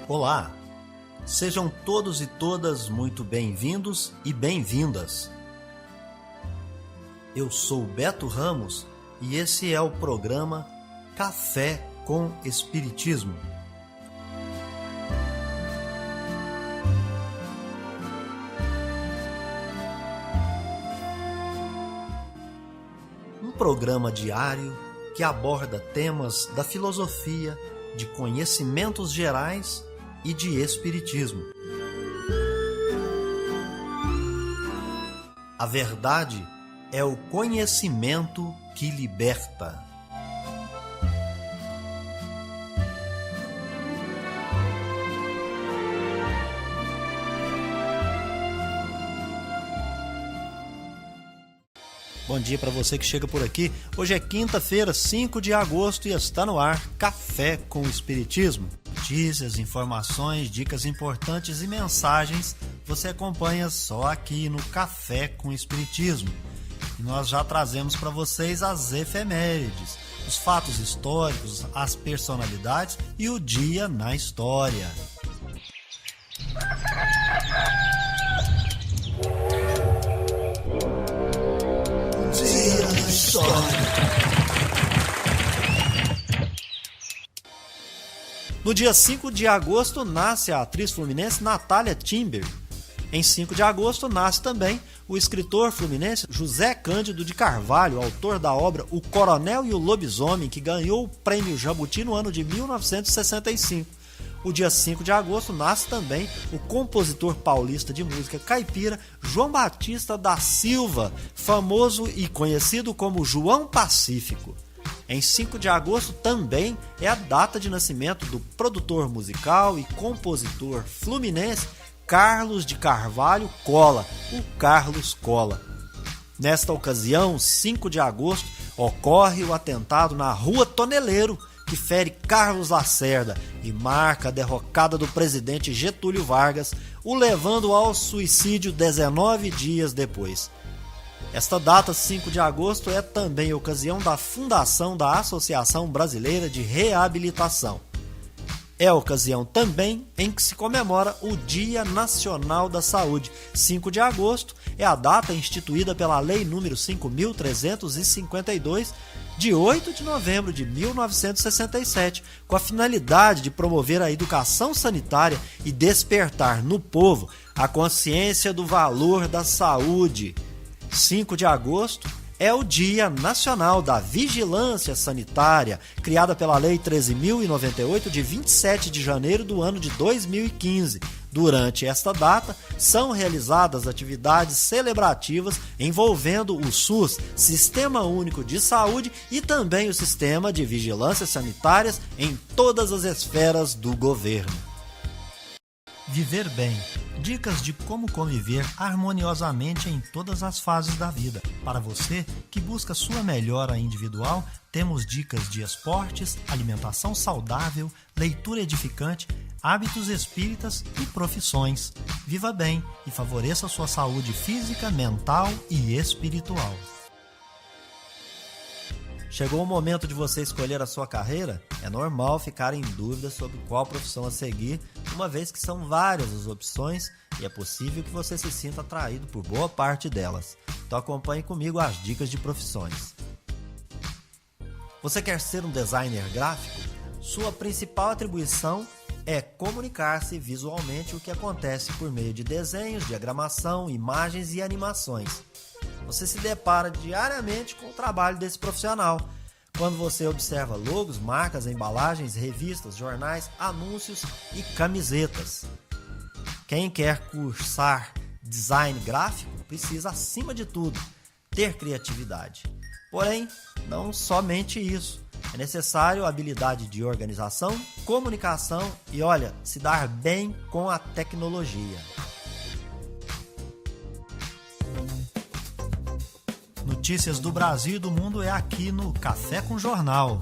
Olá, sejam todos e todas muito bem-vindos e bem-vindas. Eu sou Beto Ramos e esse é o programa Café com Espiritismo. Um programa diário que aborda temas da filosofia, de conhecimentos gerais e de espiritismo. A verdade é o conhecimento que liberta. Bom dia para você que chega por aqui. Hoje é quinta-feira, 5 de agosto e está no ar Café com Espiritismo. Notícias, informações, dicas importantes e mensagens você acompanha só aqui no Café com Espiritismo. E nós já trazemos para vocês as efemérides, os fatos históricos, as personalidades e o dia na história. Dia na história. No dia 5 de agosto nasce a atriz fluminense Natália Timber. Em 5 de agosto nasce também o escritor fluminense José Cândido de Carvalho, autor da obra O Coronel e o Lobisomem, que ganhou o Prêmio Jabuti no ano de 1965. O dia 5 de agosto nasce também o compositor paulista de música caipira João Batista da Silva, famoso e conhecido como João Pacífico. Em 5 de agosto também é a data de nascimento do produtor musical e compositor fluminense Carlos de Carvalho Cola, o Carlos Cola. Nesta ocasião, 5 de agosto, ocorre o atentado na Rua Toneleiro, que fere Carlos Lacerda e marca a derrocada do presidente Getúlio Vargas, o levando ao suicídio 19 dias depois. Esta data, 5 de agosto, é também a ocasião da fundação da Associação Brasileira de Reabilitação. É a ocasião também em que se comemora o Dia Nacional da Saúde. 5 de agosto é a data instituída pela Lei nº 5.352, de 8 de novembro de 1967, com a finalidade de promover a educação sanitária e despertar no povo a consciência do valor da saúde. 5 de agosto é o Dia Nacional da Vigilância Sanitária, criada pela Lei 13.098, de 27 de janeiro do ano de 2015. Durante esta data, são realizadas atividades celebrativas envolvendo o SUS, Sistema Único de Saúde, e também o Sistema de Vigilância Sanitárias em todas as esferas do governo. Viver bem. Dicas de como conviver harmoniosamente em todas as fases da vida. Para você que busca sua melhora individual, temos dicas de esportes, alimentação saudável, leitura edificante, hábitos espíritas e profissões. Viva bem e favoreça sua saúde física, mental e espiritual. Chegou o momento de você escolher a sua carreira? É normal ficar em dúvida sobre qual profissão a seguir, uma vez que são várias as opções e é possível que você se sinta atraído por boa parte delas. Então acompanhe comigo as dicas de profissões. Você quer ser um designer gráfico? Sua principal atribuição é comunicar-se visualmente o que acontece por meio de desenhos, diagramação, imagens e animações. Você se depara diariamente com o trabalho desse profissional, quando você observa logos, marcas, embalagens, revistas, jornais, anúncios e camisetas. Quem quer cursar design gráfico precisa, acima de tudo, ter criatividade. Porém, não somente isso. É necessário habilidade de organização, comunicação e, se dar bem com a tecnologia. Notícias do Brasil e do mundo é aqui no Café com Jornal.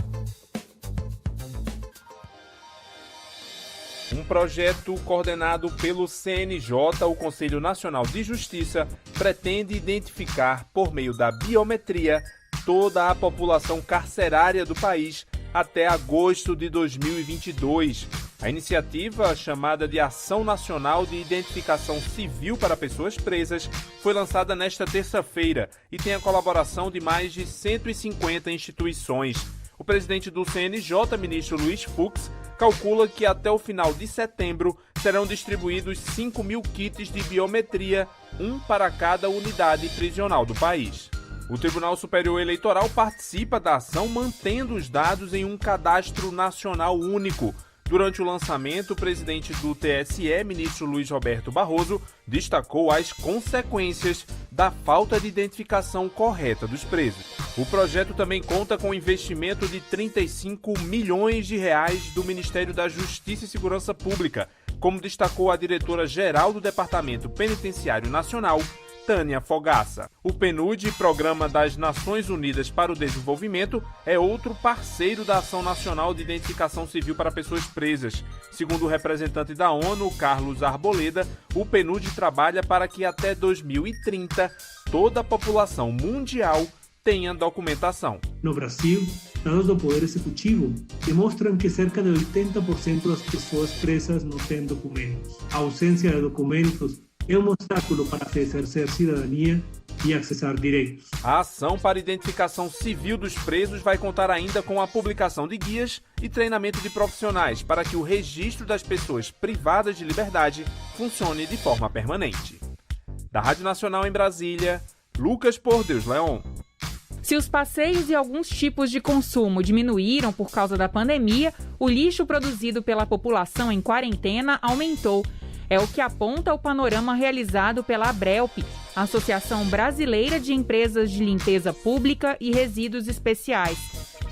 Um projeto coordenado pelo CNJ, o Conselho Nacional de Justiça, pretende identificar, por meio da biometria, toda a população carcerária do país até agosto de 2022. A iniciativa, chamada de Ação Nacional de Identificação Civil para Pessoas Presas, foi lançada nesta terça-feira e tem a colaboração de mais de 150 instituições. O presidente do CNJ, ministro Luiz Fux, calcula que até o final de setembro serão distribuídos 5.000 kits de biometria, um para cada unidade prisional do país. O Tribunal Superior Eleitoral participa da ação mantendo os dados em um cadastro nacional único. Durante o lançamento, o presidente do TSE, ministro Luiz Roberto Barroso, destacou as consequências da falta de identificação correta dos presos. O projeto também conta com investimento de 35 milhões de reais do Ministério da Justiça e Segurança Pública, como destacou a diretora-geral do Departamento Penitenciário Nacional, Tânia Fogaça. O PNUD, Programa das Nações Unidas para o Desenvolvimento, é outro parceiro da Ação Nacional de Identificação Civil para Pessoas Presas. Segundo o representante da ONU, Carlos Arboleda, o PNUD trabalha para que até 2030 toda a população mundial tenha documentação. No Brasil, dados do Poder Executivo demonstram que cerca de 80% das pessoas presas não têm documentos. A ausência de documentos é um obstáculo para se exercer cidadania e acessar direitos. A ação para identificação civil dos presos vai contar ainda com a publicação de guias e treinamento de profissionais para que o registro das pessoas privadas de liberdade funcione de forma permanente. Da Rádio Nacional em Brasília, Lucas Por Deus Leon. Se os passeios e alguns tipos de consumo diminuíram por causa da pandemia, o lixo produzido pela população em quarentena aumentou. É o que aponta o panorama realizado pela Abrelp, Associação Brasileira de Empresas de Limpeza Pública e Resíduos Especiais.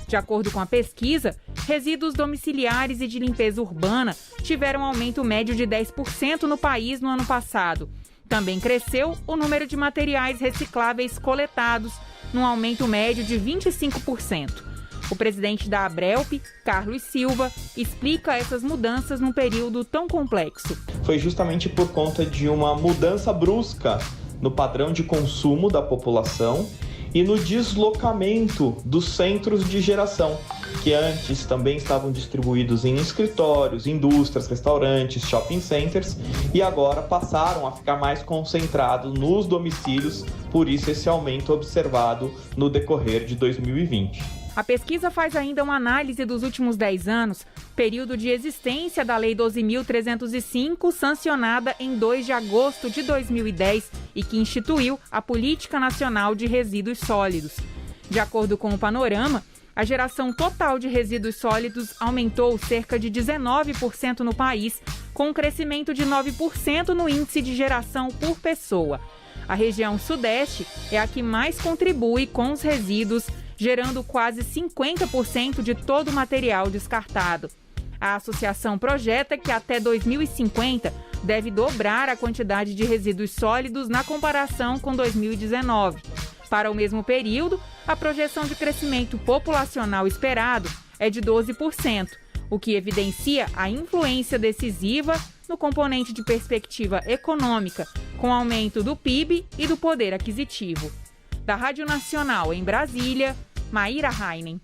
De acordo com a pesquisa, resíduos domiciliares e de limpeza urbana tiveram aumento médio de 10% no país no ano passado. Também cresceu o número de materiais recicláveis coletados, num aumento médio de 25%. O presidente da Abrelp, Carlos Silva, explica essas mudanças num período tão complexo. Foi justamente por conta de uma mudança brusca no padrão de consumo da população e no deslocamento dos centros de geração, que antes também estavam distribuídos em escritórios, indústrias, restaurantes, shopping centers, e agora passaram a ficar mais concentrados nos domicílios, por isso esse aumento observado no decorrer de 2020. A pesquisa faz ainda uma análise dos últimos 10 anos, período de existência da Lei 12.305, sancionada em 2 de agosto de 2010 e que instituiu a Política Nacional de Resíduos Sólidos. De acordo com o panorama, a geração total de resíduos sólidos aumentou cerca de 19% no país, com um crescimento de 9% no índice de geração por pessoa. A região Sudeste é a que mais contribui com os resíduos, gerando quase 50% de todo o material descartado. A associação projeta que até 2050 deve dobrar a quantidade de resíduos sólidos na comparação com 2019. Para o mesmo período, a projeção de crescimento populacional esperado é de 12%, o que evidencia a influência decisiva no componente de perspectiva econômica, com aumento do PIB e do poder aquisitivo. Da Rádio Nacional em Brasília, Maíra Heinen.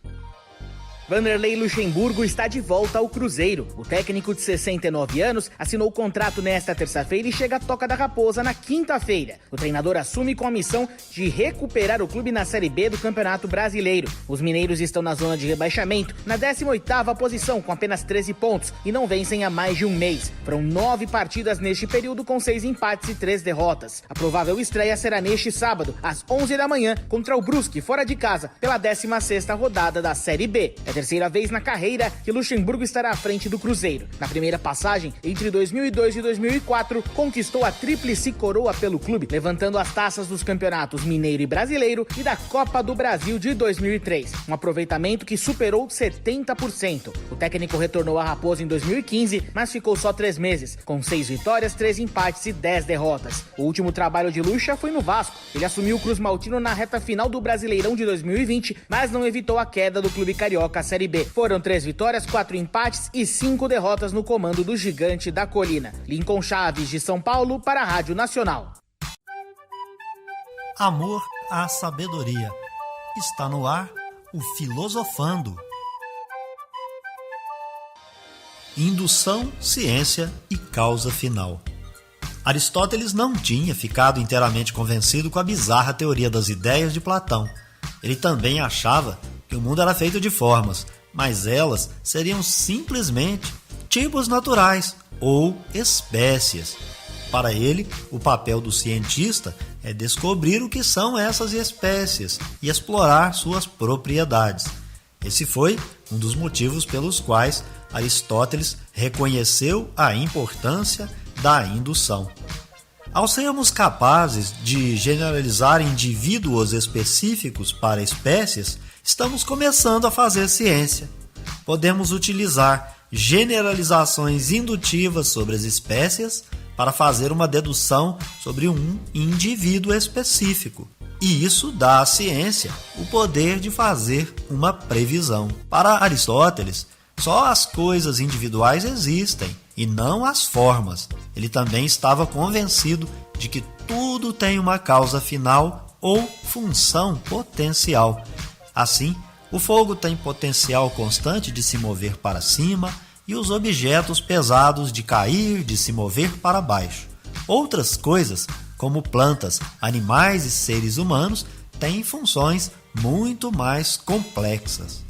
Vanderlei Luxemburgo está de volta ao Cruzeiro. O técnico de 69 anos assinou o contrato nesta terça-feira e chega à Toca da Raposa na quinta-feira. O treinador assume com a missão de recuperar o clube na Série B do Campeonato Brasileiro. Os mineiros estão na zona de rebaixamento, na 18ª posição, com apenas 13 pontos, e não vencem há mais de um mês. Foram 9 partidas neste período, com 6 empates e 3 derrotas. A provável estreia será neste sábado, às 11 da manhã, contra o Brusque, fora de casa, pela 16ª rodada da Série B. É a terceira vez na carreira que Luxemburgo estará à frente do Cruzeiro. Na primeira passagem, entre 2002 e 2004, conquistou a tríplice coroa pelo clube, levantando as taças dos campeonatos mineiro e brasileiro e da Copa do Brasil de 2003. Um aproveitamento que superou 70%. O técnico retornou à Raposa em 2015, mas ficou só 3 meses, com 6 vitórias, 3 empates e 10 derrotas. O último trabalho de Luxa foi no Vasco. Ele assumiu o Cruz Maltino na reta final do Brasileirão de 2020, mas não evitou a queda do clube carioca à Série B. Foram 3 vitórias, 4 empates e 5 derrotas no comando do Gigante da Colina. Lincoln Chaves, de São Paulo, para a Rádio Nacional. Amor à sabedoria. Está no ar o Filosofando. Indução, ciência e causa final. Aristóteles não tinha ficado inteiramente convencido com a bizarra teoria das ideias de Platão. Ele também achava que o mundo era feito de formas, mas elas seriam simplesmente tipos naturais ou espécies. Para ele, o papel do cientista é descobrir o que são essas espécies e explorar suas propriedades. Esse foi um dos motivos pelos quais Aristóteles reconheceu a importância da indução. Ao sermos capazes de generalizar indivíduos específicos para espécies, estamos começando a fazer ciência. Podemos utilizar generalizações indutivas sobre as espécies para fazer uma dedução sobre um indivíduo específico. E isso dá à ciência o poder de fazer uma previsão. Para Aristóteles, só as coisas individuais existem e não as formas. Ele também estava convencido de que tudo tem uma causa final ou função potencial. Assim, o fogo tem potencial constante de se mover para cima e os objetos pesados de cair, de se mover para baixo. Outras coisas, como plantas, animais e seres humanos, têm funções muito mais complexas.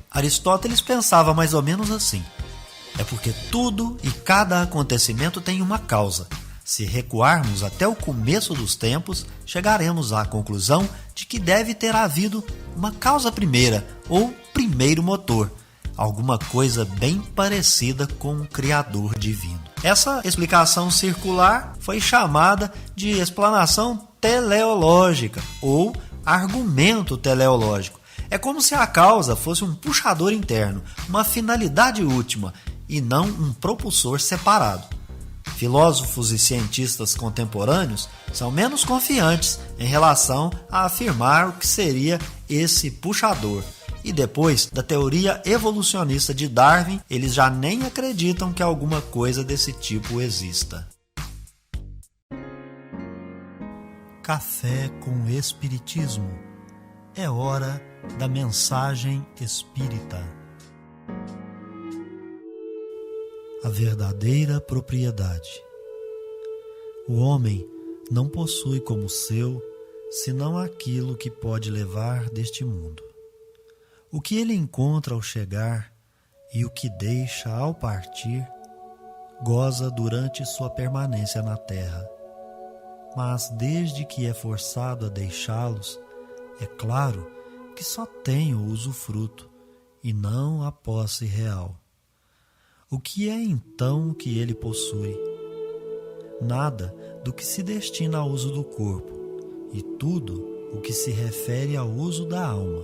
Aristóteles pensava mais ou menos assim: é porque tudo e cada acontecimento tem uma causa. Se recuarmos até o começo dos tempos, chegaremos à conclusão de que deve ter havido uma causa primeira, ou primeiro motor, alguma coisa bem parecida com o Criador divino. Essa explicação circular foi chamada de explanação teleológica ou argumento teleológico. É como se a causa fosse um puxador interno, uma finalidade última, e não um propulsor separado. Filósofos e cientistas contemporâneos são menos confiantes em relação a afirmar o que seria esse puxador. E depois da teoria evolucionista de Darwin, eles já nem acreditam que alguma coisa desse tipo exista. Café com Espiritismo. É hora da mensagem espírita. A verdadeira propriedade. O homem não possui como seu senão aquilo que pode levar deste mundo. O que ele encontra ao chegar e o que deixa ao partir, goza durante sua permanência na terra. Mas desde que é forçado a deixá-los, é claro que só tem o usufruto e não a posse real. O que é então que ele possui? Nada do que se destina ao uso do corpo, e tudo o que se refere ao uso da alma.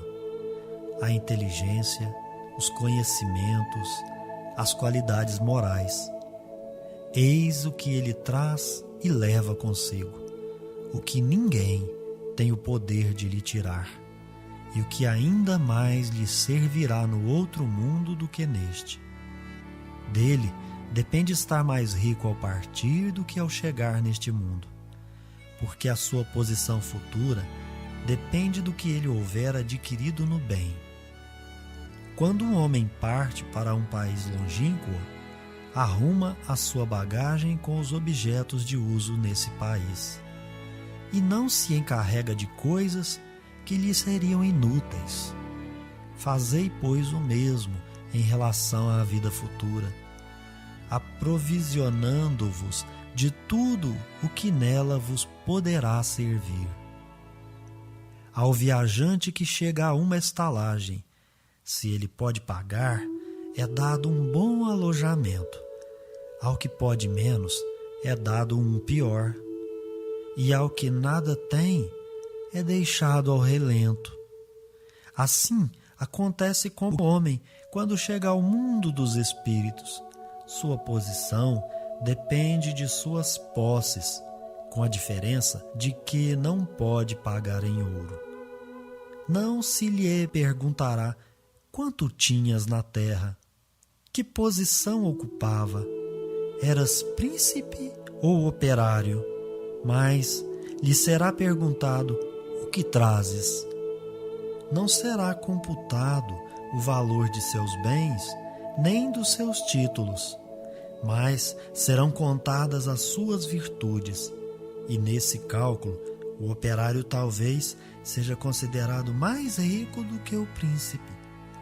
A inteligência, os conhecimentos, as qualidades morais. Eis o que ele traz e leva consigo, o que ninguém tem o poder de lhe tirar, e o que ainda mais lhe servirá no outro mundo do que neste. Dele depende estar mais rico ao partir do que ao chegar neste mundo, porque a sua posição futura depende do que ele houver adquirido no bem. Quando um homem parte para um país longínquo, arruma a sua bagagem com os objetos de uso nesse país, e não se encarrega de coisas que lhe seriam inúteis. Fazei, pois, o mesmo em relação à vida futura, aprovisionando-vos de tudo o que nela vos poderá servir. Ao viajante que chega a uma estalagem, se ele pode pagar, é dado um bom alojamento. Ao que pode menos, é dado um pior. E ao que nada tem, é deixado ao relento. Assim acontece com o homem quando chega ao mundo dos espíritos. Sua posição depende de suas posses, com a diferença de que não pode pagar em ouro. Não se lhe perguntará quanto tinhas na terra, que posição ocupava, eras príncipe ou operário, mas lhe será perguntado o que trazes. não será computado o valor de seus bens nem dos seus títulos, mas serão contadas as suas virtudes, e nesse cálculo o operário talvez seja considerado mais rico do que o príncipe.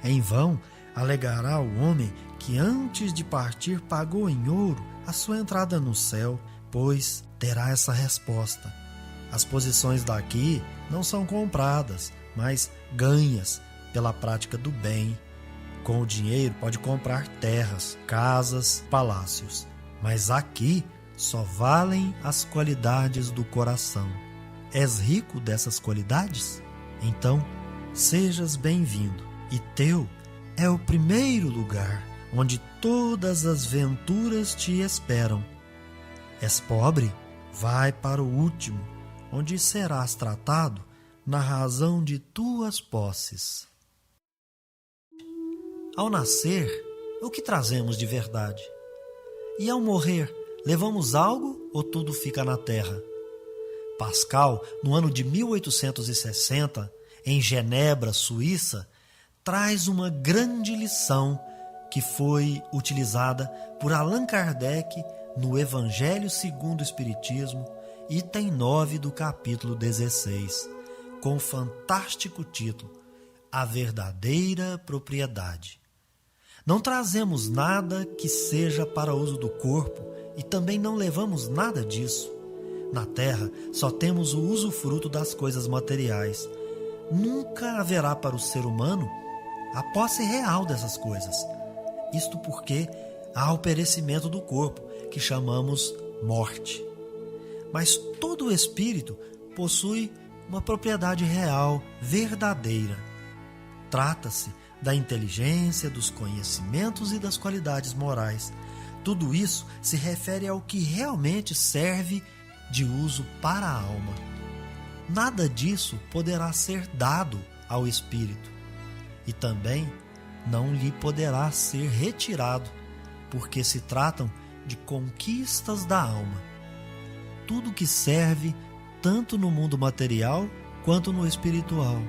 Em vão alegará o homem que antes de partir pagou em ouro a sua entrada no céu, pois terá essa resposta: as posições daqui não são compradas, mas ganhas pela prática do bem. Com o dinheiro pode comprar terras, casas, palácios, mas aqui só valem as qualidades do coração. És rico dessas qualidades? Então, sejas bem-vindo, e teu é o primeiro lugar onde todas as venturas te esperam. És pobre? Vai para o último, onde serás tratado na razão de tuas posses. Ao nascer, o que trazemos de verdade? E ao morrer, levamos algo ou tudo fica na terra? Pascal, no ano de 1860, em Genebra, Suíça, traz uma grande lição que foi utilizada por Allan Kardec no Evangelho segundo o Espiritismo, item 9 do capítulo 16, com o fantástico título A Verdadeira Propriedade. Não trazemos nada que seja para uso do corpo e também não levamos nada disso. Na terra só temos o usufruto das coisas materiais. Nunca haverá para o ser humano a posse real dessas coisas. Isto porque há o perecimento do corpo, que chamamos morte. Mas todo o espírito possui uma propriedade real, verdadeira. Trata-se da inteligência, dos conhecimentos e das qualidades morais. Tudo isso se refere ao que realmente serve de uso para a alma. Nada disso poderá ser dado ao espírito e também não lhe poderá ser retirado, porque se tratam de conquistas da alma. Tudo que serve tanto no mundo material quanto no espiritual.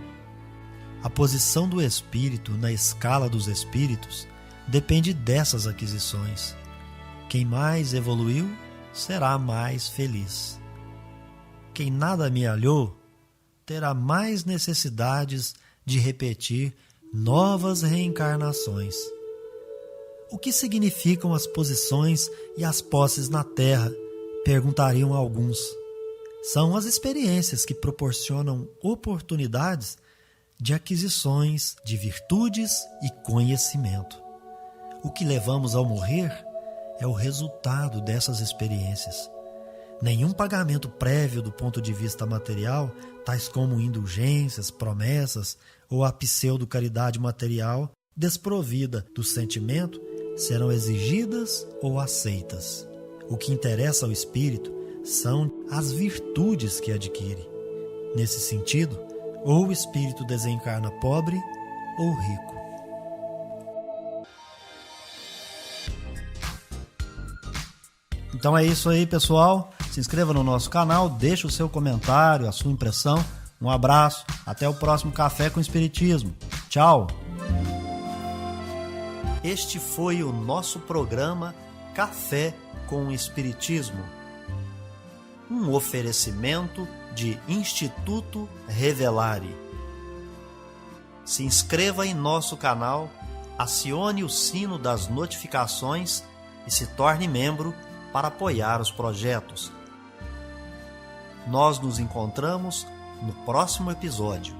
A posição do espírito na escala dos espíritos depende dessas aquisições. Quem mais evoluiu será mais feliz. Quem nada amealhou terá mais necessidades de repetir novas reencarnações. O que significam as posições e as posses na terra? Perguntariam alguns. São as experiências que proporcionam oportunidades de aquisições de virtudes e conhecimento. O que levamos ao morrer é o resultado dessas experiências. Nenhum pagamento prévio do ponto de vista material, tais como indulgências, promessas ou a pseudo-caridade material, desprovida do sentimento, serão exigidas ou aceitas. O que interessa ao espírito são as virtudes que adquire. Nesse sentido, ou o espírito desencarna pobre ou rico. Então é isso aí, pessoal. Se inscreva no nosso canal, deixe o seu comentário, a sua impressão. Um abraço, até o próximo Café com Espiritismo. Tchau! Este foi o nosso programa Café com Espiritismo. Um oferecimento de Instituto Revelare. Se inscreva em nosso canal, acione o sino das notificações e se torne membro para apoiar os projetos. Nós nos encontramos no próximo episódio.